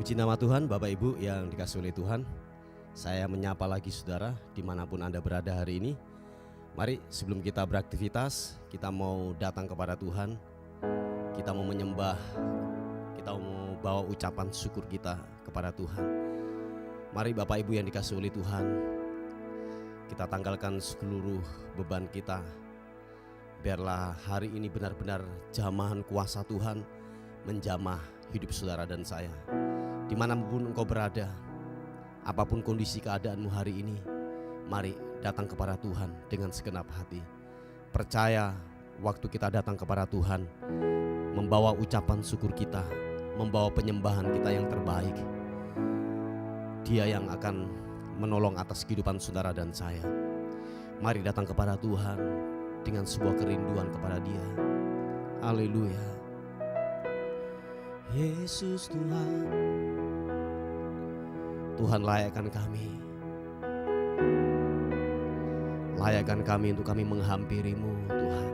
Puji nama Tuhan, Bapak Ibu yang dikasihi oleh Tuhan. Saya menyapa lagi saudara dimanapun Anda berada hari ini. Mari sebelum kita beraktivitas, kita mau datang kepada Tuhan. Kita mau menyembah, kita mau bawa ucapan syukur kita kepada Tuhan. Mari Bapak Ibu yang dikasihi oleh Tuhan, kita tanggalkan seluruh beban kita. Biarlah hari ini benar-benar jamahan kuasa Tuhan menjamah hidup saudara dan saya. Dimanapun engkau berada, apapun kondisi keadaanmu hari ini, mari datang kepada Tuhan dengan segenap hati. Percaya waktu kita datang kepada Tuhan, membawa ucapan syukur kita, membawa penyembahan kita yang terbaik, Dia yang akan menolong atas kehidupan saudara dan saya. Mari datang kepada Tuhan dengan sebuah kerinduan kepada Dia. Haleluya. Yesus Tuhan, Tuhan layakkan kami. Layakkan kami untuk kami menghampiri-Mu Tuhan.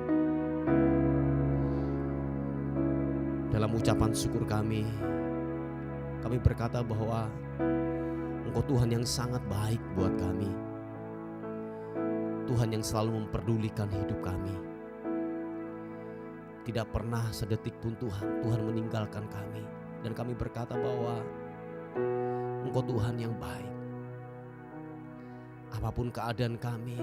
Dalam ucapan syukur kami berkata bahwa Engkau Tuhan yang sangat baik buat kami. Tuhan yang selalu memperdulikan hidup kami. Tidak pernah sedetik pun Tuhan meninggalkan kami. Dan kami berkata bahwa Engkau Tuhan yang baik. Apapun keadaan kami,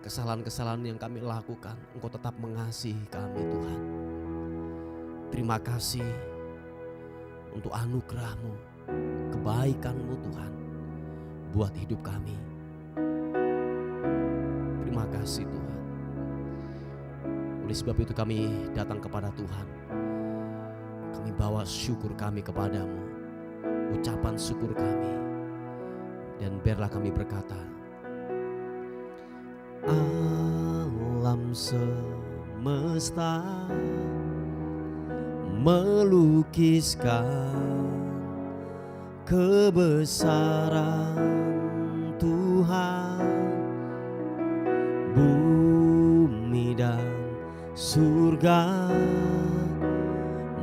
kesalahan-kesalahan yang kami lakukan, Engkau tetap mengasihi kami Tuhan. Terima kasih untuk anugerah-Mu, kebaikan-Mu Tuhan buat hidup kami. Terima kasih Tuhan. Oleh sebab itu kami datang kepada Tuhan. Kami bawa syukur kami kepadamu, ucapan syukur kami. Dan biarlah kami berkata, alam semesta melukiskan kebesaran Tuhan. Bumi dan surga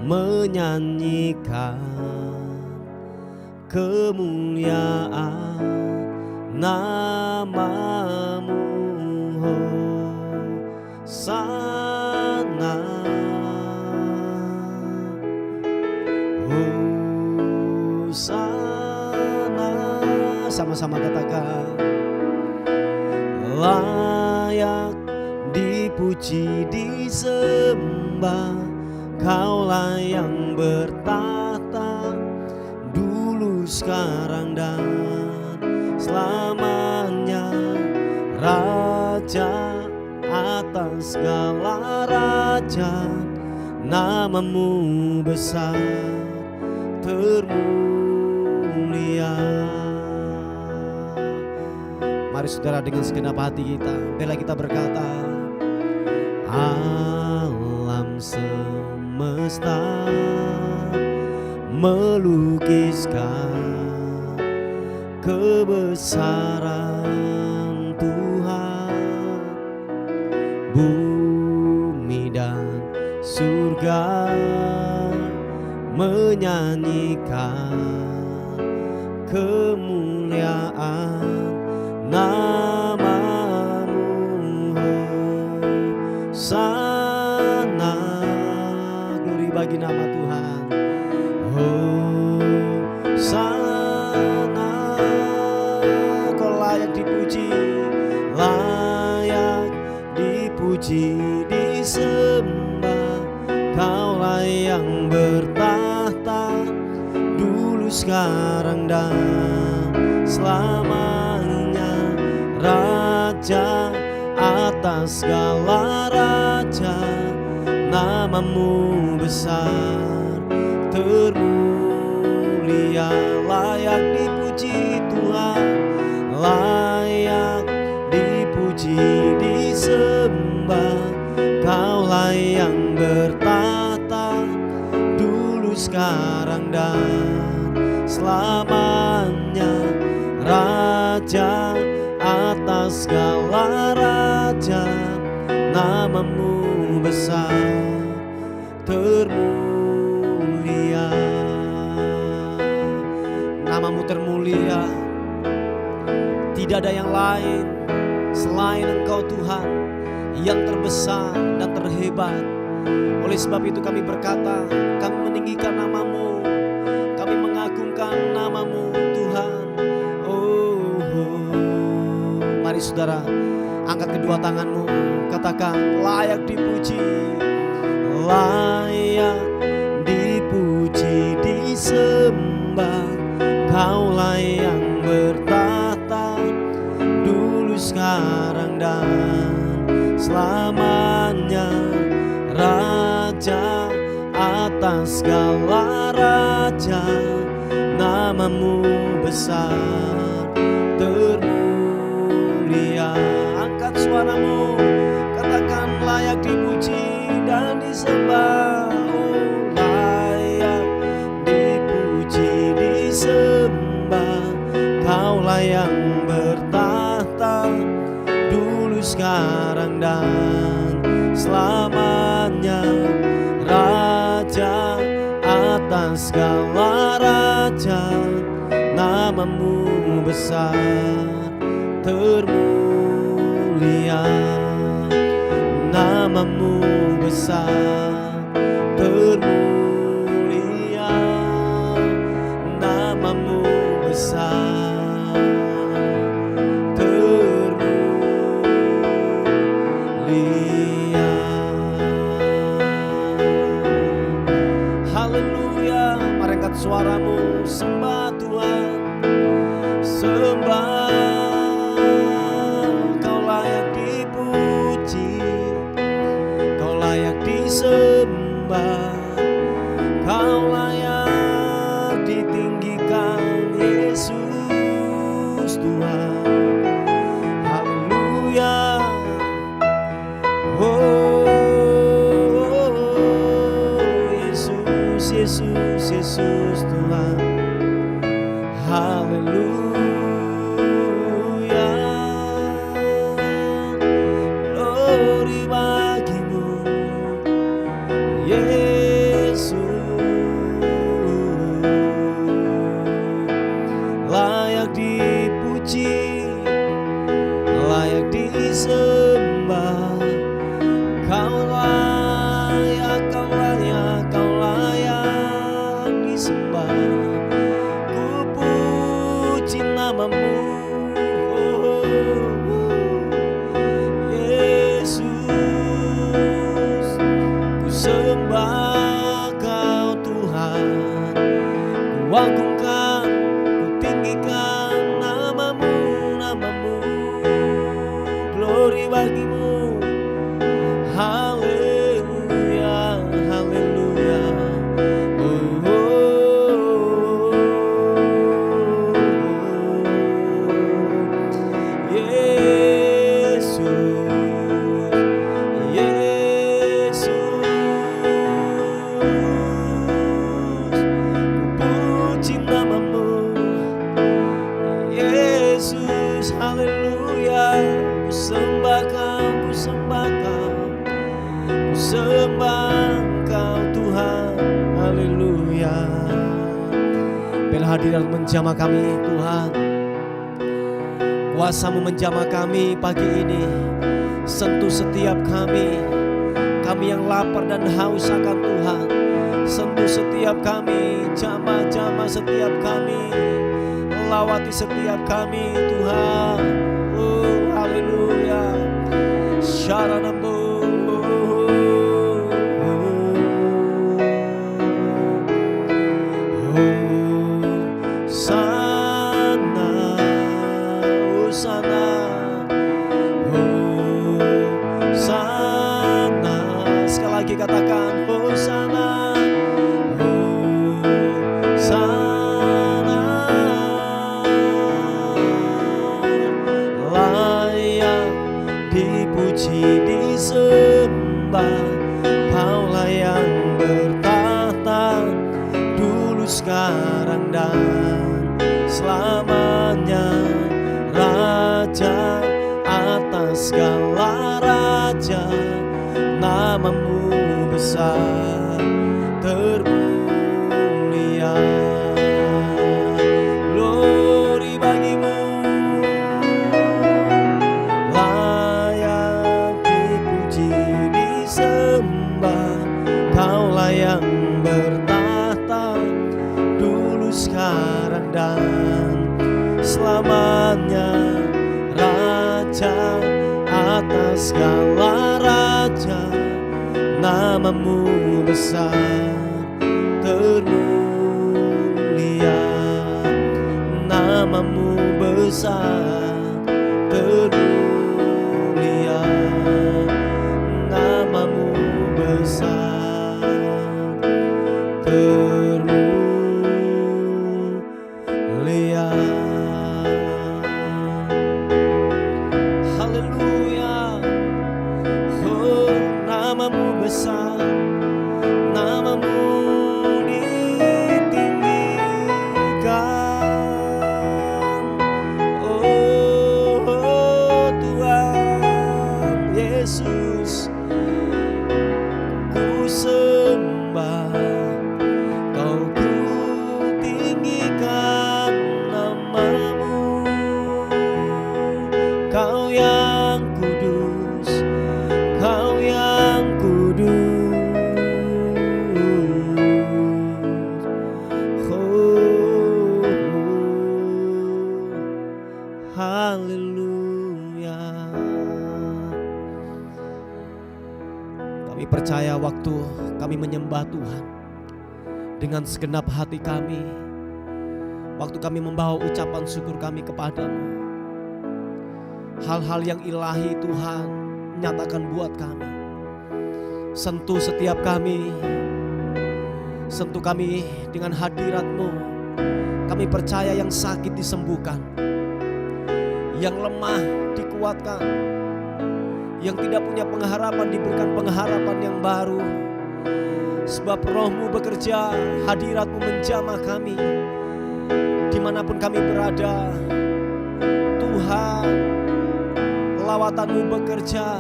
menyanyikan kemuliaan nama-Mu, Hosana, Hosana. Sama-sama katakan, layak dipuji, disembah, Kaulah yang bertata dulu, sekarang dan selamanya. Raja atas segala raja, nama-Mu besar termulia. Mari saudara dengan segenap hati kita, bila kita berkata, alam semesta melukiskan kebesaran Tuhan. Bumi dan surga menyanyikan kemuliaan nama-Mu, Hosana. Glori bagi nama Tuhan, Hosana. Kau layak dipuji, layak dipuji, disembah, Kaulah yang bertahta dulu, sekarang dan selamanya. Raja atas segala raja, nama-Mu besar termulia. Layak dipuji Tuhan, layak dipuji, disembah, Kaulah yang bertahta dulu, sekarang dan selamanya. Raja atas segala raja, nama-Mu besar, termulia. Namamu termulia. Tidak ada yang lain selain Engkau Tuhan yang terbesar dan terhebat. Oleh sebab itu kami berkata, kami meninggikan Namamu, kami mengagungkan Namamu Tuhan. Mari saudara, angkat kedua tanganmu, katakan layak dipuji, layak dipuji, disembah. Kaulah yang bertahta dulu, sekarang dan selamanya, Raja atas segala raja. Namamu besar termulia. Angkat suaramu, katakan layak dipuji dan disembah. Layak dipuji, disembah. Kaulah yang bertahta dulu, sekarang dan selamanya, Raja atas segala raja. Namamu besar termulia. Namamu besar termulia. Namamu besar termulia. Haleluya. Mari angkat suaramu, sembah Tuhan, sembah. Kau layak dipuji, Kau layak disembah, Kau layak ditinggikan, Yesus Tuhan. Haleluya. Yesus, Yesus, Yesus Tuhan. Haleluya. Glory bagimu, Yesus. Layak dipuji, layak disembah. Kau layak, Kau layak, Kau layak disembah. Ku puji namamu, Yesus. Ku sembah Kau Tuhan, ku agungkan, ku tinggikan namamu, namamu. Glory bagimu. Haleluya, haleluya. Yesus, Yesus. Ku puji namamu, Yesus. Haleluya. Ku sembah Kau, ku sembah Kau, ku sembah Kau Tuhan. Haleluya. Biarlah hadirat menjamah kami Tuhan, kuasa-Mu menjamah kami pagi ini. Sentuh setiap kami yang lapar dan haus akan Tuhan. Sentuh setiap kami, jamah-jamah setiap kami, lawati setiap kami Tuhan. Haleluya. Syaranambu. Katakan Hosana, Hosana. Layak dipuji, disembah. Kaulah yang bertahta dulu, sekarang dan selamanya, Raja atas segala raja. Namamu besar termulia. selamanya Raja atas segala raja. Namamu besar termulia, namamu besar termulia, namamu besar termulia. Haleluya. Oh, namamu besar, namamu ditinggikan. Oh Tuhan Yesus, ku sembah, kau ku tinggikan namamu. Kau yang kudus, kau yang kudus. Oh, haleluya. Kami percaya waktu kami menyembah Tuhan dengan segenap hati kami, waktu kami membawa ucapan syukur kami kepadamu, hal-hal yang ilahi Tuhan nyatakan buat kami. Sentuh setiap kami, sentuh kami dengan hadirat-Mu. Kami percaya yang sakit disembuhkan, yang lemah dikuatkan, yang tidak punya pengharapan diberikan pengharapan yang baru. Sebab Roh-Mu bekerja, hadirat-Mu menjamah kami dimanapun kami berada. Tuhan, lawatan-Mu bekerja,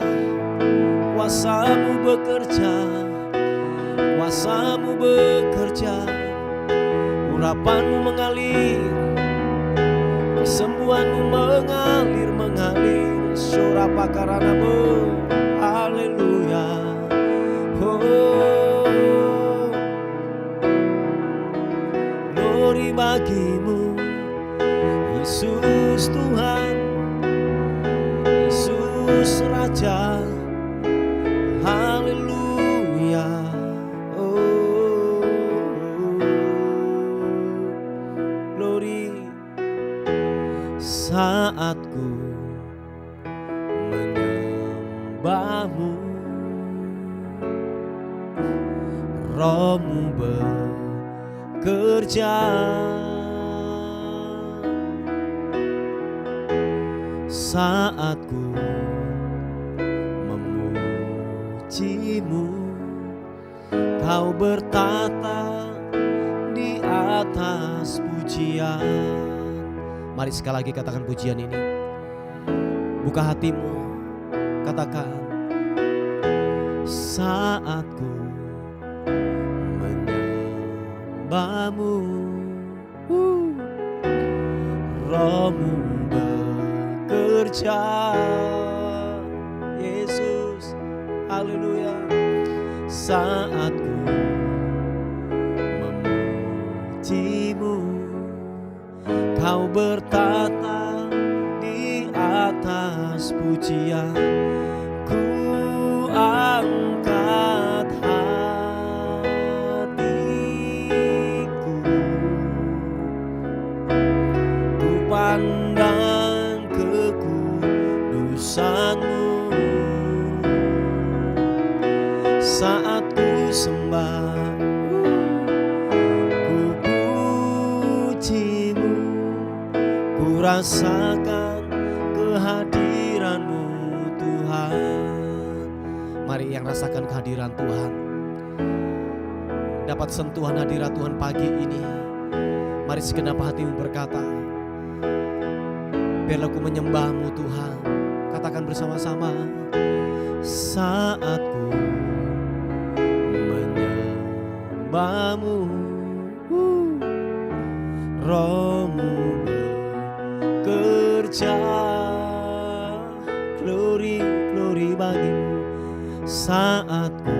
kuasa-Mu bekerja, kuasa-Mu bekerja, urapan-Mu mengalir, kesembuhan-Mu mengalir, surah pakarana-Mu, haleluya. Oh, glory bagi-Mu, Yesus Tuhan, Yesus Raja, haleluya. Oh, glory. Saat ku menyembah-Mu, Roh-Mu bekerja. Saat ku memuji-Mu, Kau bertata di atas pujian. Mari sekali lagi katakan pujian ini. Buka hatimu, katakan. Saat ku menyembah-Mu, Roh-Mu bekerja. Yesus, haleluya. Saat ku memuji-Mu, Kau bertata di atas pujian. Ku angkat hatiku, ku pandang kekudusan-Mu. Saat ku sembah, ku puji-Mu, ku rasakan kehadiran-Mu Tuhan. Mari yang rasakan kehadiran Tuhan, dapat sentuhan hadirat Tuhan pagi ini. Mari segenap hatimu berkata, biarlah ku menyembah-Mu Tuhan. Katakan bersama-sama. Saat ku menyembah-Mu, Roh-Mu bekerja. Glory, glory bagi-Mu. Saat ku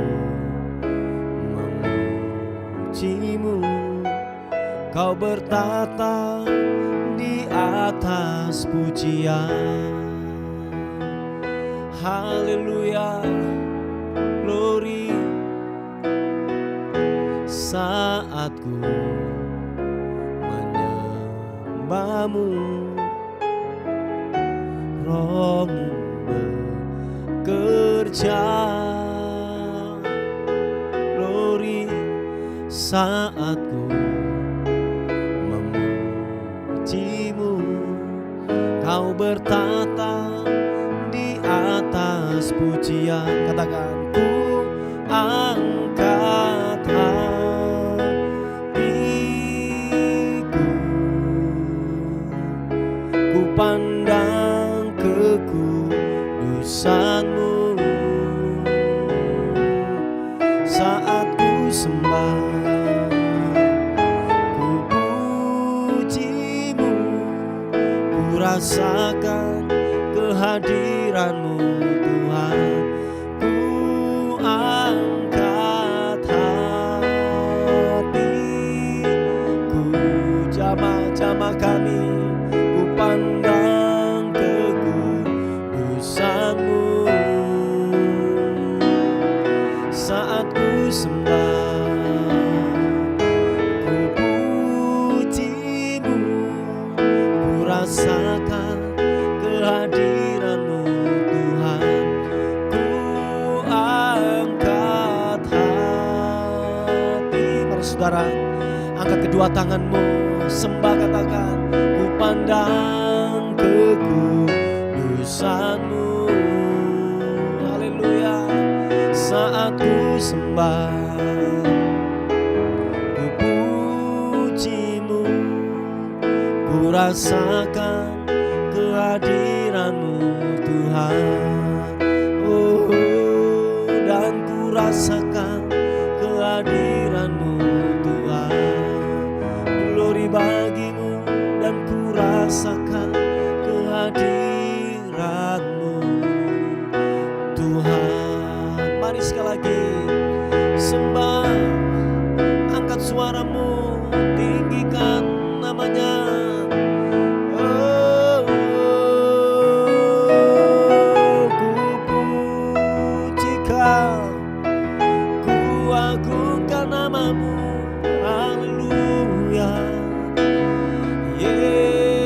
memuji-Mu, Kau bertata di atas atas pujian. Haleluya, glory. Saat ku menyembahmu, Rohmu bekerja. Glory, saat ku memujimu, Kau bertata di atas pujian. Katakan, ku angkat hatiku, ku pandang kekudusan-Mu. Saat ku sembah, ku puji-Mu, ku rasakan kehadiran-Mu Tuhan. Ku angkat hatiku, jamaah-jamaah kami, ku pandang kekudusan-Mu. Saat ku sembah, ku puji-Mu, ku rasakan kehadiran-Mu Tuhan. Ku angkat hati. Para saudara, angkat kedua tanganmu, sembah, katakan, ku pandang kekudusan-Mu. Haleluya. Saat ku sembah, ku puji-Mu, ku rasakan kehadiran-Mu Tuhan. Oh, dan ku rasakan kehadiran-Mu Tuhan. Glory bagi-Mu, dan ku rasakan kehadiran-Mu Tuhan. Mari sekali lagi sembah, angkat suaramu, tinggikan namanya. Oh, ku pujikan, ku agungkan nama-Mu. Haleluya, Yesus.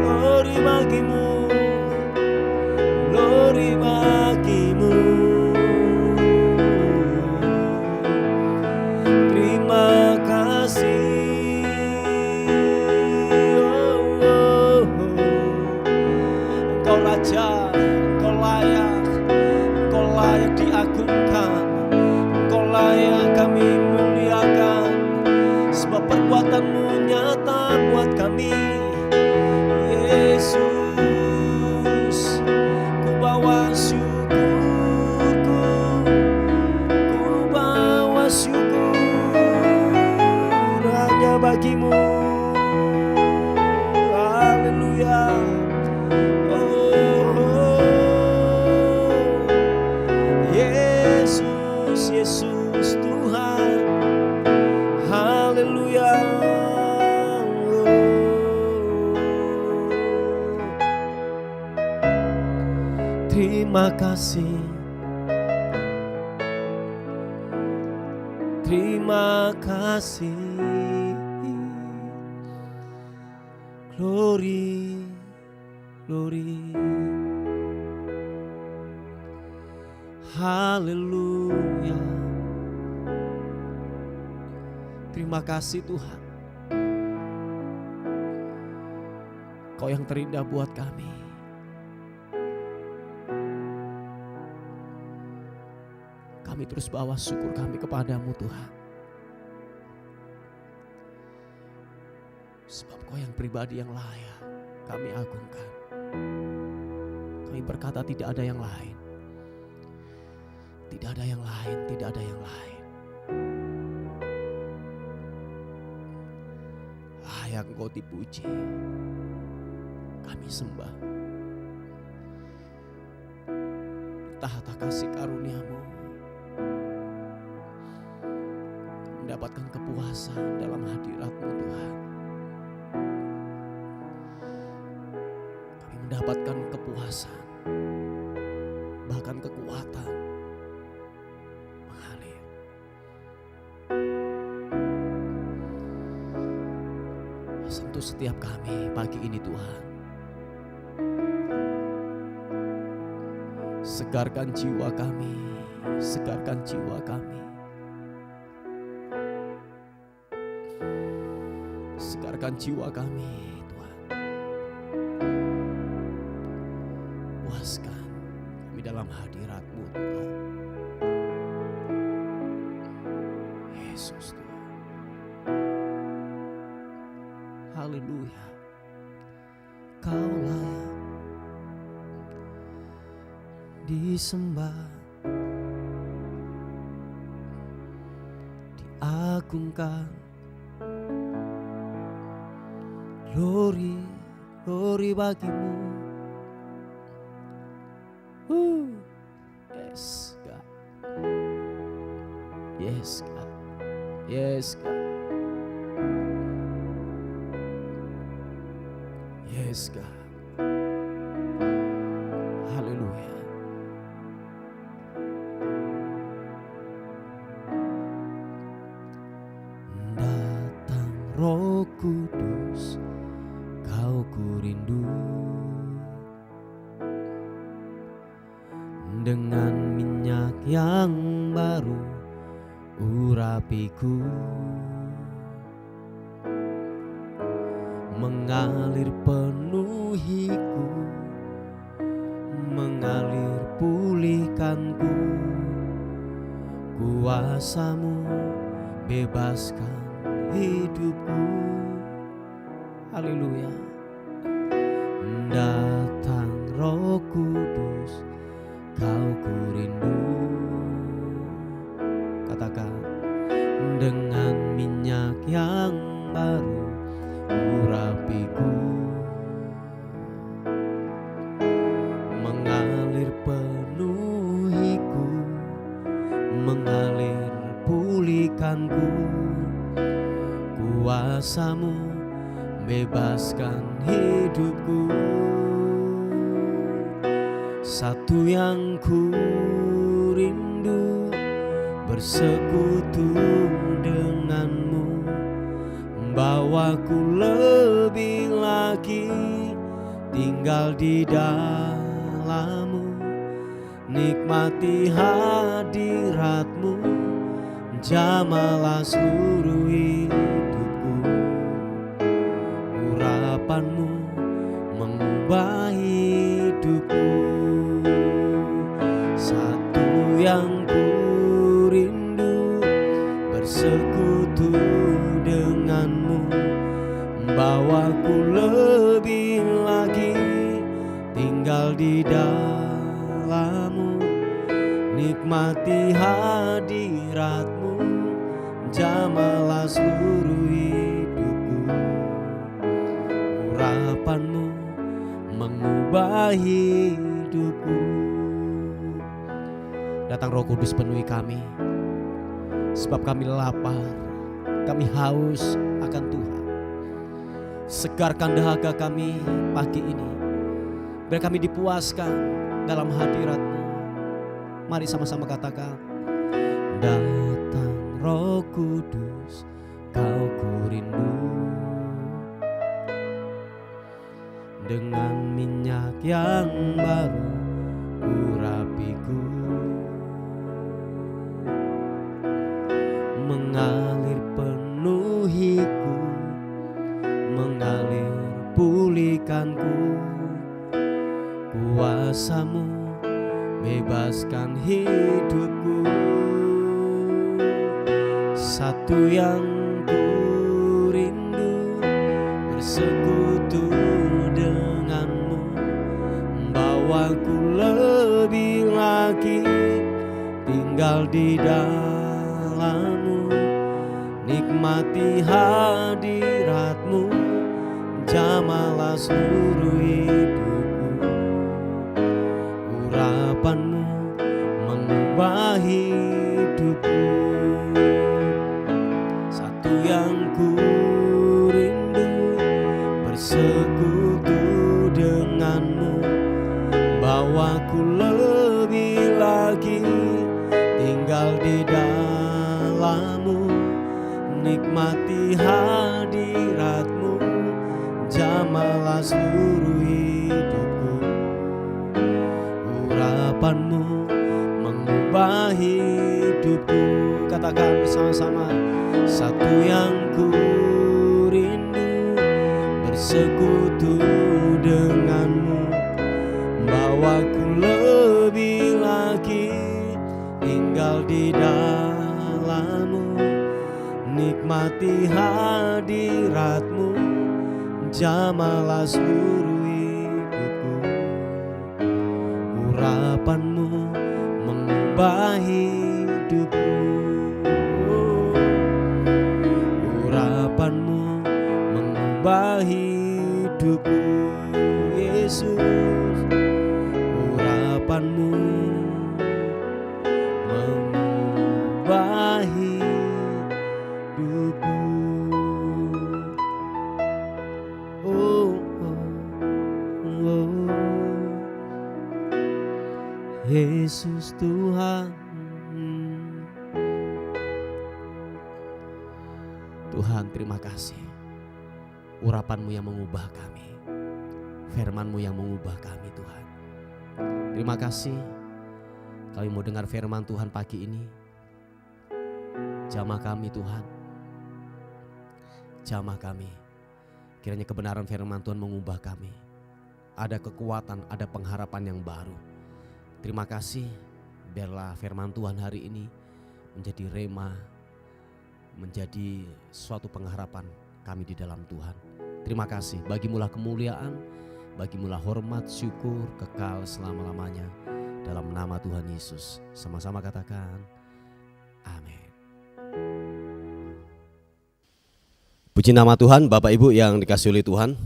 Glory bagi-Mu, glory bagi-Mu. Terima kasih. Oh, oh, oh. Engkau Raja, Engkau layak diagungkan, Engkau layak kami muliakan, sebab perbuatan-Mu nyata buat kami. Yesus, ku bawa syukurku, ku bawa syukur hanya bagi-Mu. Haleluya. Oh, Yesus, Yesus Tuhan. Haleluya. Terima kasih, terima kasih. Glory, glory. Haleluya. Terima kasih Tuhan, Kau yang terindah buat kami. Kami terus bawa syukur kami kepadamu Tuhan. Sebab Kau yang pribadi yang layak kami agungkan. Kami berkata tidak ada yang lain. Tidak ada yang lain, tidak ada yang lain. Layak Engkau dipuji. Kami sembah. Tahta kasih karunia-Mu. mendapatkan kepuasan dalam hadirat-Mu Tuhan. Kami mendapatkan kepuasan, bahkan kekuatan mengalir. Sentuh setiap kami pagi ini Tuhan. Segarkan jiwa kami, segarkan jiwa kami. Segarkan jiwa kami Tuhan. Puaskan kami dalam hadirat-Mu Tuhan. Yesus Tuhan. Haleluya. Kau layak disembah, diagungkan. Glory, glory bagimu. Yes God, yes God, yes God, yes God. Haleluya. Datang Roh Kudus, Kau ku rindu. Dengan minyak yang baru urapiku, mengalir penuhiku, mengalir pulihkanku. Kuasa-Mu bebaskan hidupku. Haleluya. Datang Roh Kudus, Kau ku rindu. Katakan, dengan minyak yang baru urapiku, mengalir penuhiku, mengalir pulihkanku. Kuasa-Mu bebaskan hidupku. Satu yang ku rindu, bersekutu denganmu, membawaku lebih lagi tinggal di dalam-Mu, nikmati hadirat-Mu, jamalah seluruh hidupku. Urapan-Mu mengubah hidupku. Satu yang ku rindu, bersekutu denganmu, membawaku lebih lagi tinggal di dalam-Mu, nikmati hadirat-Mu, jamalah seluruh hidupku. Urapan-Mu mengubah hidupku. Datang Roh Kudus, penuhi kami, sebab kami lapar, kami haus akan Tuhan. Segarkan dahaga kami pagi ini, biar kami dipuaskan dalam hadirat-Mu. Mari sama-sama katakan, datang Roh Kudus, Kau ku rindu. Dengan minyak yang baru urapiku, mengalir penuhiku, mengalir pulihkanku. Kuasa-Mu bebaskan hidupku. Satu yang ku rindu, bersekutu denganmu, membawaku lebih lagi tinggal di dalam-Mu, nikmati hadirat-Mu, jamalah seluruh hidupku. Urapan-Mu mengubah hidupku. lagi, tinggal di dalam-Mu, nikmati hadirat-Mu, jamahlah seluruh hidupku. Urapan-Mu mengubah hidupku. Katakan bersama-sama, satu yang ku rindu, bersekutu denganmu, bawaku lebih lagi, tinggal di dalam-Mu, nikmati hadirat-Mu, jamahlah seluruh hidupku. Urapan-Mu mengubah hidupku. Urapan-Mu mengubah hidupku, Yesus. Urapan-Mu mengubah hidupku. Oh, oh, oh. Yesus Tuhan. Tuhan, terima kasih. Urapan-Mu yang mengubah kami, firman-Mu yang mengubah kami, Tuhan. Terima kasih kami mau dengar firman Tuhan pagi ini. Jamah kami, Tuhan, jamah kami. Kiranya kebenaran firman Tuhan mengubah kami. Ada kekuatan, ada pengharapan yang baru. Terima kasih, biarlah firman Tuhan hari ini menjadi rema, menjadi suatu pengharapan kami di dalam Tuhan. Terima kasih, bagimulah kemuliaan, bagimulah hormat, syukur, kekal selama-lamanya. Dalam nama Tuhan Yesus, sama-sama katakan amin. Puji nama Tuhan, Bapak Ibu yang dikasihi oleh Tuhan.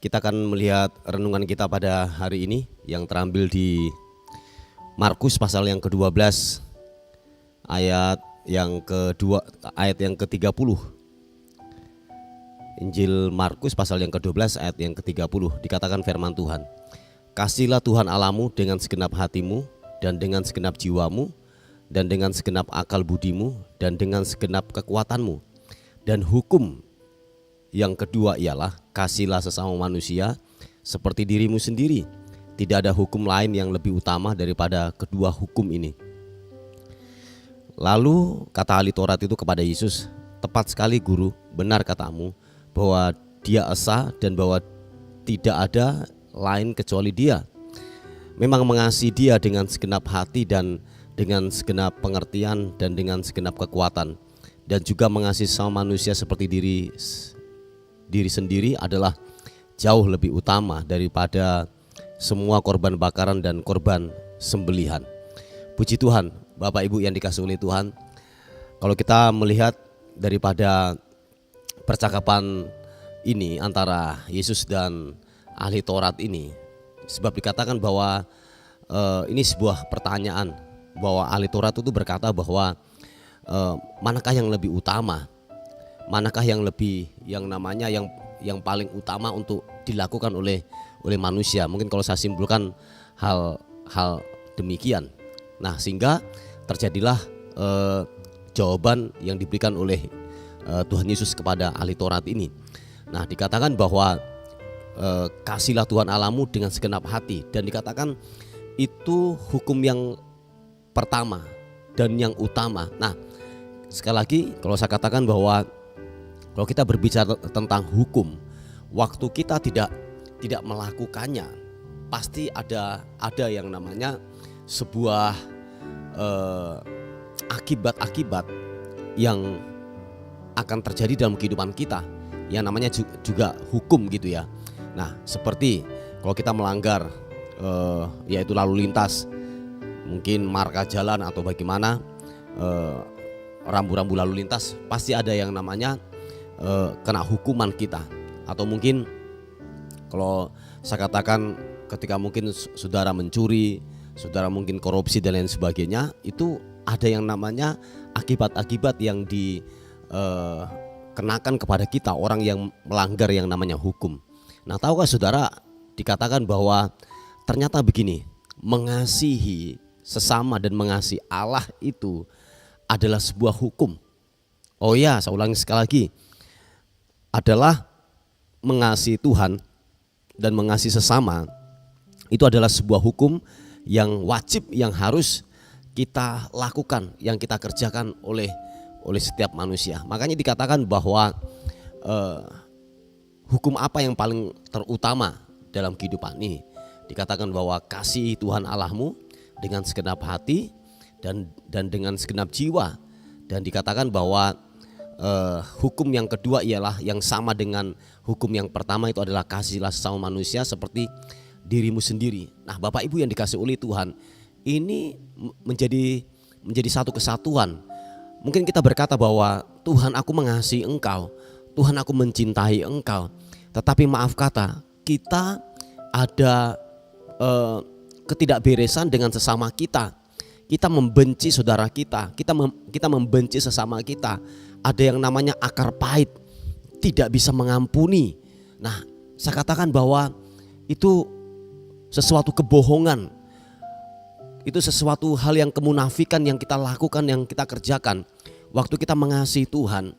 Kita akan melihat renungan kita pada hari ini yang terambil di Markus pasal yang ke-12 ayat yang ke-30. Injil Markus pasal yang ke-12 ayat yang ke-30 dikatakan firman Tuhan. Kasihlah Tuhan Allahmu dengan segenap hatimu dan dengan segenap jiwamu dan dengan segenap akal budimu dan dengan segenap kekuatanmu. Dan hukum yang kedua ialah kasihlah sesama manusia seperti dirimu sendiri. Tidak ada hukum lain yang lebih utama daripada kedua hukum ini. Lalu kata ahli Taurat itu kepada Yesus, tepat sekali guru, benar katamu bahwa Dia esa dan bahwa tidak ada lain kecuali Dia. Memang mengasihi Dia dengan segenap hati dan dengan segenap pengertian dan dengan segenap kekuatan, dan juga mengasihi sama manusia seperti diri sendiri adalah jauh lebih utama daripada semua korban bakaran dan korban sembelihan. Puji Tuhan, Bapak Ibu yang dikasihi oleh Tuhan. Kalau kita melihat daripada percakapan ini antara Yesus dan ahli Taurat ini, sebab dikatakan bahwa ini sebuah pertanyaan, bahwa ahli Taurat itu berkata bahwa manakah yang lebih utama, manakah yang lebih yang paling utama untuk dilakukan oleh manusia. Mungkin kalau saya simpulkan hal demikian. Nah, sehingga terjadilah jawaban yang diberikan oleh Tuhan Yesus kepada ahli Taurat ini. Nah, dikatakan bahwa kasihlah Tuhan Allahmu dengan segenap hati, dan dikatakan itu hukum yang pertama dan yang utama. Nah, sekali lagi kalau saya katakan bahwa kalau kita berbicara tentang hukum, waktu kita tidak melakukannya, pasti ada yang namanya sebuah akibat-akibat yang akan terjadi dalam kehidupan kita, yang namanya juga hukum gitu ya. Nah, seperti kalau kita melanggar yaitu lalu lintas, mungkin marka jalan atau bagaimana, rambu-rambu lalu lintas, pasti ada yang namanya kena hukuman kita. Atau mungkin kalau saya katakan ketika mungkin saudara mencuri, saudara mungkin korupsi dan lain sebagainya, itu ada yang namanya akibat-akibat yang dikenakan kepada kita, orang yang melanggar yang namanya hukum. Nah, tahukah saudara, dikatakan bahwa ternyata begini, mengasihi sesama dan mengasihi Allah itu adalah sebuah hukum. Oh ya, saya ulangi sekali lagi. Adalah mengasihi Tuhan dan mengasihi sesama itu adalah sebuah hukum yang wajib, yang harus kita lakukan, yang kita kerjakan oleh setiap manusia. Makanya dikatakan bahwa hukum apa yang paling terutama dalam kehidupan ini? Dikatakan bahwa kasih Tuhan Allahmu dengan segenap hati dan dengan segenap jiwa. Dan dikatakan bahwa hukum yang kedua ialah yang sama dengan hukum yang pertama, itu adalah kasihlah sesama manusia seperti dirimu sendiri. Nah, Bapak Ibu yang dikasih oleh Tuhan, ini menjadi satu kesatuan. Mungkin kita berkata bahwa Tuhan, aku mengasihi Engkau, Tuhan, aku mencintai Engkau. Tetapi maaf kata, kita ada ketidakberesan dengan sesama kita. Kita membenci saudara kita, kita membenci sesama kita. Ada yang namanya akar pahit, tidak bisa mengampuni. Nah, saya katakan bahwa itu sesuatu kebohongan. Itu sesuatu hal yang kemunafikan yang kita lakukan, yang kita kerjakan. Waktu kita mengasihi Tuhan,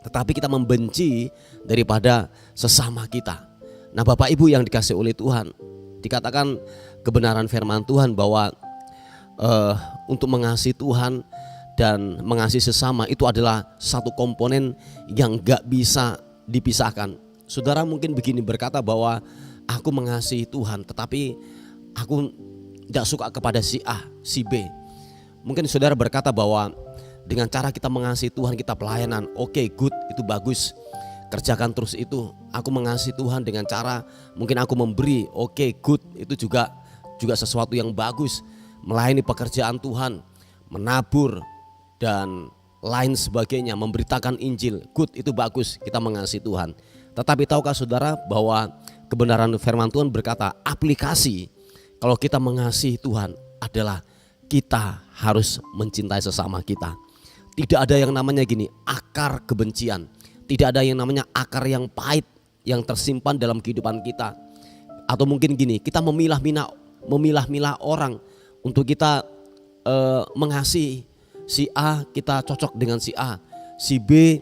tetapi kita membenci daripada sesama kita. Nah, Bapak Ibu yang dikasih oleh Tuhan, dikatakan kebenaran firman Tuhan bahwa untuk mengasihi Tuhan dan mengasihi sesama itu adalah satu komponen yang gak bisa dipisahkan. Saudara mungkin begini berkata bahwa aku mengasihi Tuhan tetapi aku tidak suka kepada si A, si B. Mungkin saudara berkata bahwa dengan cara kita mengasihi Tuhan kita pelayanan, oke, good, itu bagus, kerjakan terus itu. Aku mengasihi Tuhan dengan cara mungkin aku memberi, oke, good, itu juga sesuatu yang bagus. Melayani pekerjaan Tuhan, menabur dan lain sebagainya, memberitakan Injil, good, itu bagus, kita mengasihi Tuhan. Tetapi tahukah saudara bahwa kebenaran firman Tuhan berkata aplikasi kalau kita mengasihi Tuhan adalah kita harus mencintai sesama kita. Tidak ada yang namanya gini, akar kebencian. Tidak ada yang namanya akar yang pahit yang tersimpan dalam kehidupan kita. Atau mungkin gini, kita memilah-milah orang untuk kita mengasihi. Si A kita cocok dengan si A, si B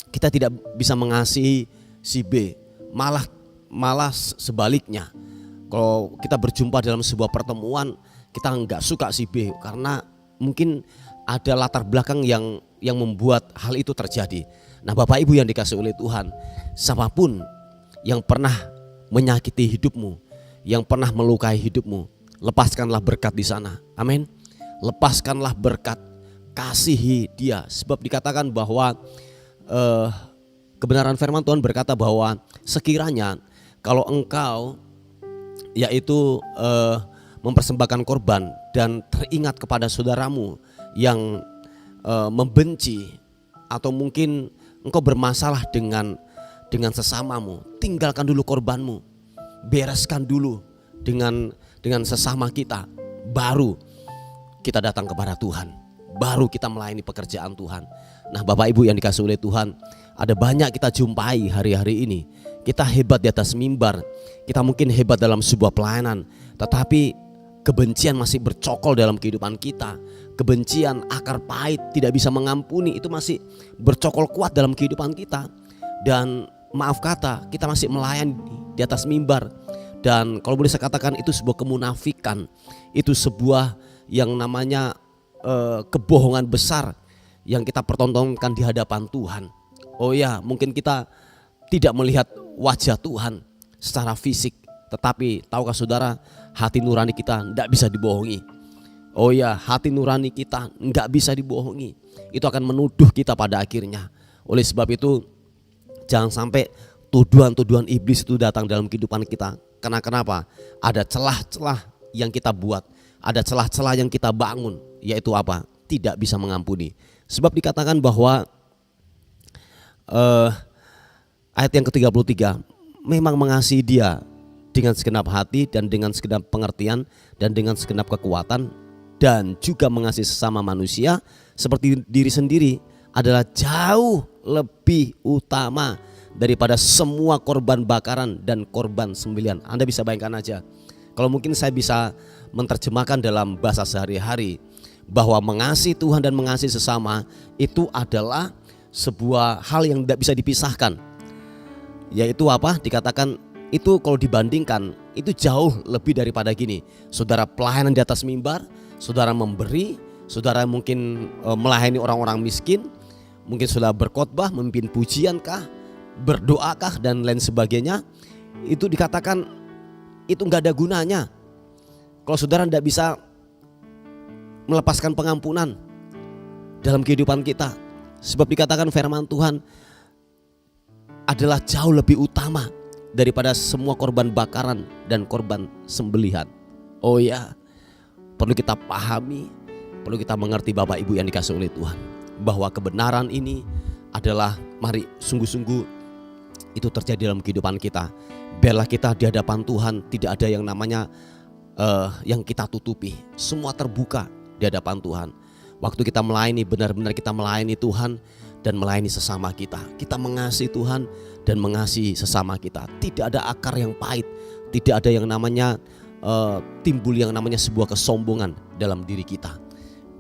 kita tidak bisa mengasihi si B. Malah sebaliknya. Kalau kita berjumpa dalam sebuah pertemuan, kita nggak suka si B karena mungkin ada latar belakang yang membuat hal itu terjadi. Nah, Bapak Ibu yang dikasih oleh Tuhan, siapapun yang pernah menyakiti hidupmu, yang pernah melukai hidupmu, lepaskanlah berkat di sana. Amin. Lepaskanlah berkat, kasihi dia. Sebab dikatakan bahwa kebenaran firman Tuhan berkata bahwa sekiranya kalau engkau yaitu mempersembahkan korban dan teringat kepada saudaramu yang membenci atau mungkin engkau bermasalah dengan sesamamu, tinggalkan dulu korbanmu, bereskan dulu dengan sesama kita, baru kita datang kepada Tuhan, baru kita melayani pekerjaan Tuhan. Nah, Bapak Ibu yang dikasih oleh Tuhan, ada banyak kita jumpai hari-hari ini. Kita hebat di atas mimbar, kita mungkin hebat dalam sebuah pelayanan, tetapi kebencian masih bercokol dalam kehidupan kita. Kebencian, akar pahit, tidak bisa mengampuni, itu masih bercokol kuat dalam kehidupan kita. Dan maaf kata, kita masih melayani di atas mimbar. Dan kalau boleh saya katakan itu sebuah kemunafikan, itu sebuah yang namanya kebohongan besar yang kita pertontonkan di hadapan Tuhan. Oh ya, mungkin kita tidak melihat wajah Tuhan secara fisik, tetapi tahukah saudara, hati nurani kita tidak bisa dibohongi. Oh ya, hati nurani kita nggak bisa dibohongi. Itu akan menuduh kita pada akhirnya. Oleh sebab itu, jangan sampai tuduhan-tuduhan iblis itu datang dalam kehidupan kita. Karena kenapa? Ada celah-celah yang kita buat, ada celah-celah yang kita bangun, yaitu apa? Tidak bisa mengampuni. Sebab dikatakan bahwa ayat yang ke-33, memang mengasihi dia dengan segenap hati dan dengan segenap pengertian dan dengan segenap kekuatan, dan juga mengasihi sesama manusia seperti diri sendiri adalah jauh lebih utama daripada semua korban bakaran dan korban sembelihan. Anda bisa bayangkan aja, kalau mungkin saya bisa menerjemahkan dalam bahasa sehari-hari bahwa mengasihi Tuhan dan mengasihi sesama itu adalah sebuah hal yang tidak bisa dipisahkan. Yaitu apa? Dikatakan itu kalau dibandingkan itu jauh lebih daripada gini. Saudara pelayanan di atas mimbar, saudara memberi, saudara mungkin melayani orang-orang miskin, mungkin saudara berkhotbah, memimpin pujian kah, berdoakah dan lain sebagainya. Itu dikatakan itu nggak ada gunanya kalau saudara tidak bisa melepaskan pengampunan dalam kehidupan kita. Sebab dikatakan firman Tuhan adalah jauh lebih utama daripada semua korban bakaran dan korban sembelihan. Oh ya, perlu kita pahami, perlu kita mengerti Bapak Ibu yang dikasihi oleh Tuhan, bahwa kebenaran ini adalah mari sungguh-sungguh itu terjadi dalam kehidupan kita. Biarlah kita di hadapan Tuhan tidak ada yang namanya yang kita tutupi. Semua terbuka di hadapan Tuhan. Waktu kita melayani, benar-benar kita melayani Tuhan dan melayani sesama kita. Kita mengasihi Tuhan dan mengasihi sesama kita. Tidak ada akar yang pahit, tidak ada yang namanya timbul yang namanya sebuah kesombongan dalam diri kita.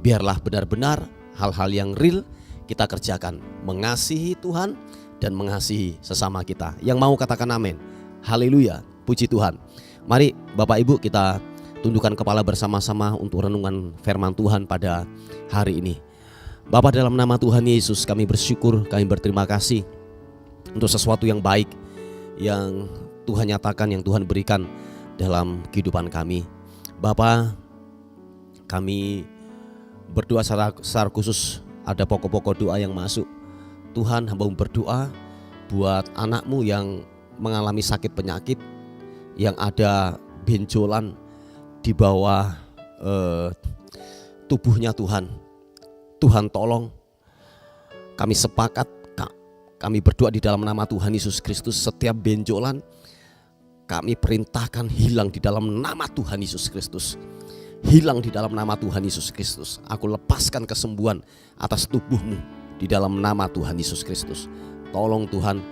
Biarlah benar-benar hal-hal yang real kita kerjakan, mengasihi Tuhan dan mengasihi sesama kita. Yang mau katakan amin. Haleluya, puji Tuhan. Mari Bapak Ibu kita tundukkan kepala bersama-sama untuk renungan firman Tuhan pada hari ini. Bapa, dalam nama Tuhan Yesus kami bersyukur, kami berterima kasih untuk sesuatu yang baik yang Tuhan nyatakan, yang Tuhan berikan dalam kehidupan kami. Bapa, kami berdoa secara khusus, ada pokok-pokok doa yang masuk. Tuhan, hamba-Mu berdoa buat anak-Mu yang mengalami sakit penyakit, yang ada benjolan di bawah tubuhnya Tuhan. Tuhan tolong, kami sepakat, kami berdoa di dalam nama Tuhan Yesus Kristus, setiap benjolan kami perintahkan hilang di dalam nama Tuhan Yesus Kristus. Hilang di dalam nama Tuhan Yesus Kristus. Aku lepaskan kesembuhan atas tubuhmu di dalam nama Tuhan Yesus Kristus. Tolong Tuhan,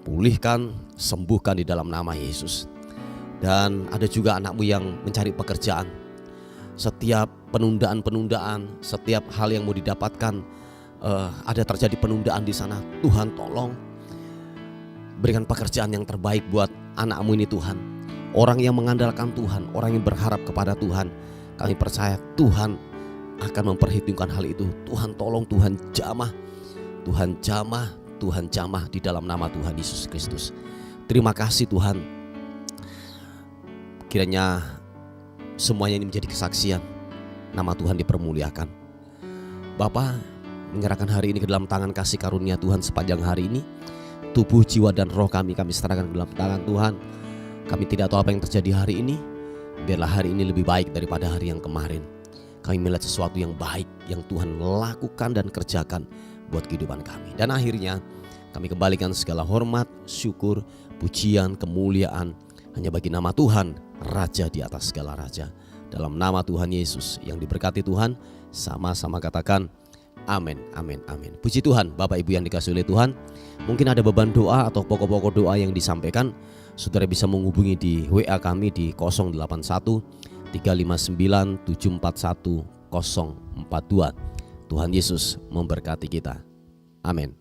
pulihkan, sembuhkan di dalam nama Yesus. Dan ada juga anak-Mu yang mencari pekerjaan. Setiap penundaan-penundaan, setiap hal yang mau didapatkan, ada terjadi penundaan di sana. Tuhan tolong berikan pekerjaan yang terbaik buat anak-Mu ini Tuhan. Orang yang mengandalkan Tuhan, orang yang berharap kepada Tuhan, kami percaya Tuhan akan memperhitungkan hal itu. Tuhan tolong, Tuhan jamah, Tuhan jamah, Tuhan jamah di dalam nama Tuhan Yesus Kristus. Terima kasih Tuhan. Kiranya semuanya ini menjadi kesaksian, nama Tuhan dipermuliakan. Bapa, menyerahkan hari ini ke dalam tangan kasih karunia Tuhan sepanjang hari ini. Tubuh, jiwa dan roh kami serahkan ke dalam tangan Tuhan. Kami tidak tahu apa yang terjadi hari ini. Biarlah hari ini lebih baik daripada hari yang kemarin. Kami melihat sesuatu yang baik yang Tuhan lakukan dan kerjakan buat kehidupan kami. Dan akhirnya kami kembalikan segala hormat, syukur, pujian, kemuliaan hanya bagi nama Tuhan, Raja di atas segala raja. Dalam nama Tuhan Yesus yang diberkati Tuhan, sama-sama katakan amin, amin, amin. Puji Tuhan, Bapak Ibu yang dikasihi oleh Tuhan. Mungkin ada beban doa atau pokok-pokok doa yang disampaikan. Saudara bisa menghubungi di WA kami di 081 359 741 042. Tuhan Yesus memberkati kita. Amin.